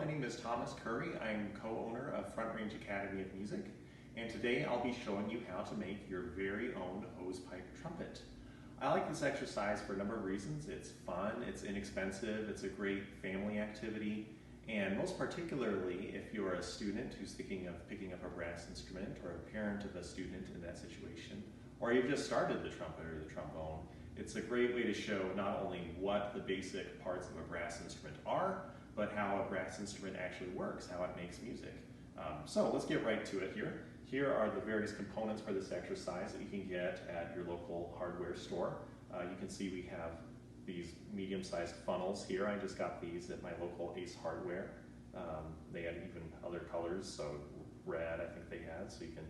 name is Thomas Currey. I'm co-owner of Front Range Academy of Music, and today I'll be showing you how to make your very own Hosepipe Trumpet. I like this exercise for a number of reasons. It's fun, it's inexpensive, it's a great family activity, and most particularly if you're a student who's thinking of picking up a brass instrument, or a parent of a student in that situation, or you've just started the trumpet or the trombone, it's a great way to show not only what the basic parts of a brass instrument are, but how a brass instrument actually works, how it makes music. So let's get right to it here. Here are the various components for this exercise that you can get at your local hardware store. You can see we have these medium-sized funnels here. I just got these at my local Ace Hardware. They had even other colors, so red I think they had, so you can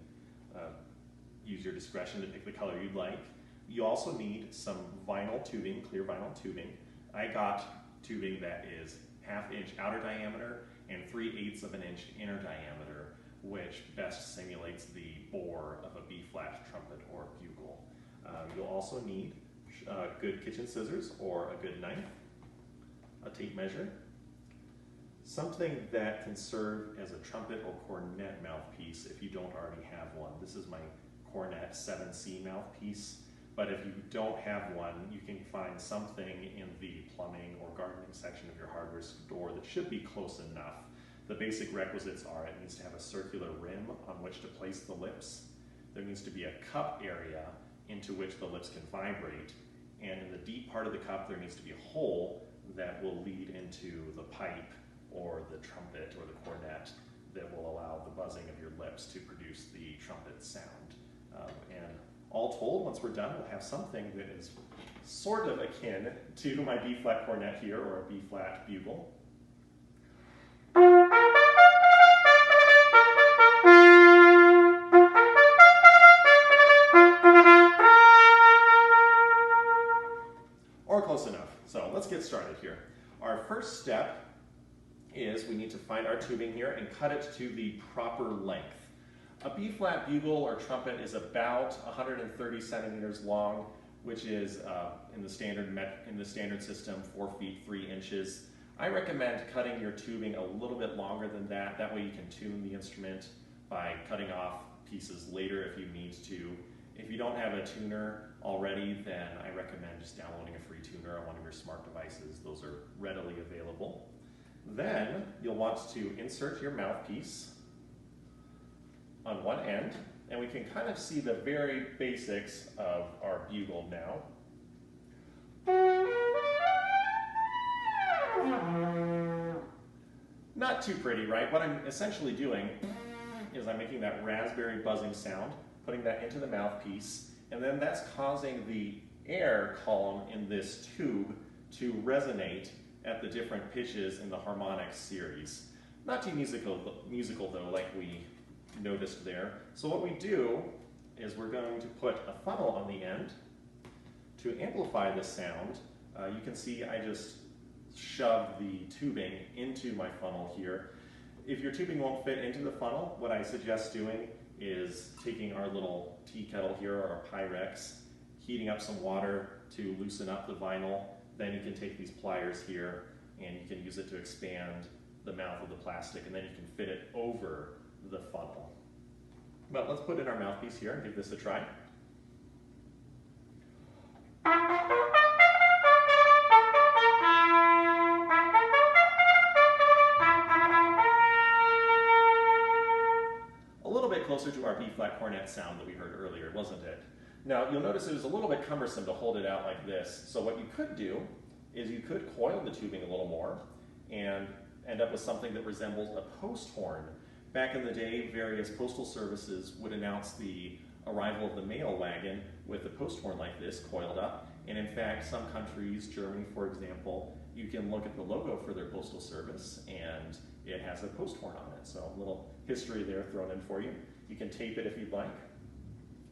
use your discretion to pick the color you'd like. You also need some vinyl tubing, clear vinyl tubing. I got tubing that is 1/2 inch outer diameter and 3/8 of an inch inner diameter, which best simulates the bore of a B-flat trumpet or bugle. You'll also need good kitchen scissors or a good knife, a tape measure, something that can serve as a trumpet or cornet mouthpiece if you don't already have one. This is my cornet 7C mouthpiece. But if you don't have one, you can find something in the plumbing or gardening section of your hardware store that should be close enough. The basic requisites are it needs to have a circular rim on which to place the lips. There needs to be a cup area into which the lips can vibrate. And in the deep part of the cup, there needs to be a hole that will lead into the pipe or the trumpet or the cornet that will allow the buzzing of your lips to produce the trumpet sound. And all told, once we're done, we'll have something that is sort of akin to my B-flat cornet here, or a B-flat bugle. Or close enough. So let's get started here. Our first step is we need to find our tubing here and cut it to the proper length. A B-flat bugle or trumpet is about 130 centimeters long, which is in the standard system 4 feet 3 inches. I recommend cutting your tubing a little bit longer than that. That way you can tune the instrument by cutting off pieces later if you need to. If you don't have a tuner already, then I recommend just downloading a free tuner on one of your smart devices. Those are readily available. Then you'll want to insert your mouthpiece on one end, and we can kind of see the very basics of our bugle now. Not too pretty, right? What I'm essentially doing is I'm making that raspberry buzzing sound, putting that into the mouthpiece, and then that's causing the air column in this tube to resonate at the different pitches in the harmonic series. Not too musical though, like we noticed there. So what we do is we're going to put a funnel on the end to amplify the sound. You can see I just shoved the tubing into my funnel here. If your tubing won't fit into the funnel, what I suggest doing is taking our little tea kettle here, or our Pyrex, heating up some water to loosen up the vinyl. Then you can take these pliers here and you can use it to expand the mouth of the plastic, and then you can fit it over the funnel. But let's put in our mouthpiece here and give this a try. A little bit closer to our B-flat cornet sound that we heard earlier, wasn't it? Now you'll notice it was a little bit cumbersome to hold it out like this, so what you could do is you could coil the tubing a little more and end up with something that resembles a post horn. Back in the day, various postal services would announce the arrival of the mail wagon with a post horn like this coiled up. And in fact, some countries, Germany for example, you can look at the logo for their postal service and it has a post horn on it. So a little history there thrown in for you. You can tape it if you'd like.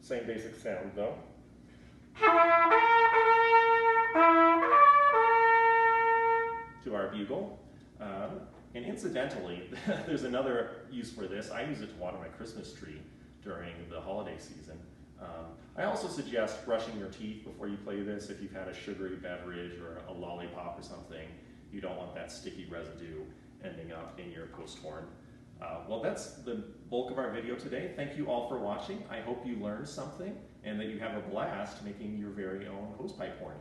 Same basic sound though. To our bugle. And incidentally, there's another use for this. I use it to water my Christmas tree during the holiday season. I also suggest brushing your teeth before you play this. If you've had a sugary beverage or a lollipop or something, you don't want that sticky residue ending up in your post horn. Well, that's the bulk of our video today. Thank you all for watching. I hope you learned something and that you have a blast making your very own hosepipe horn.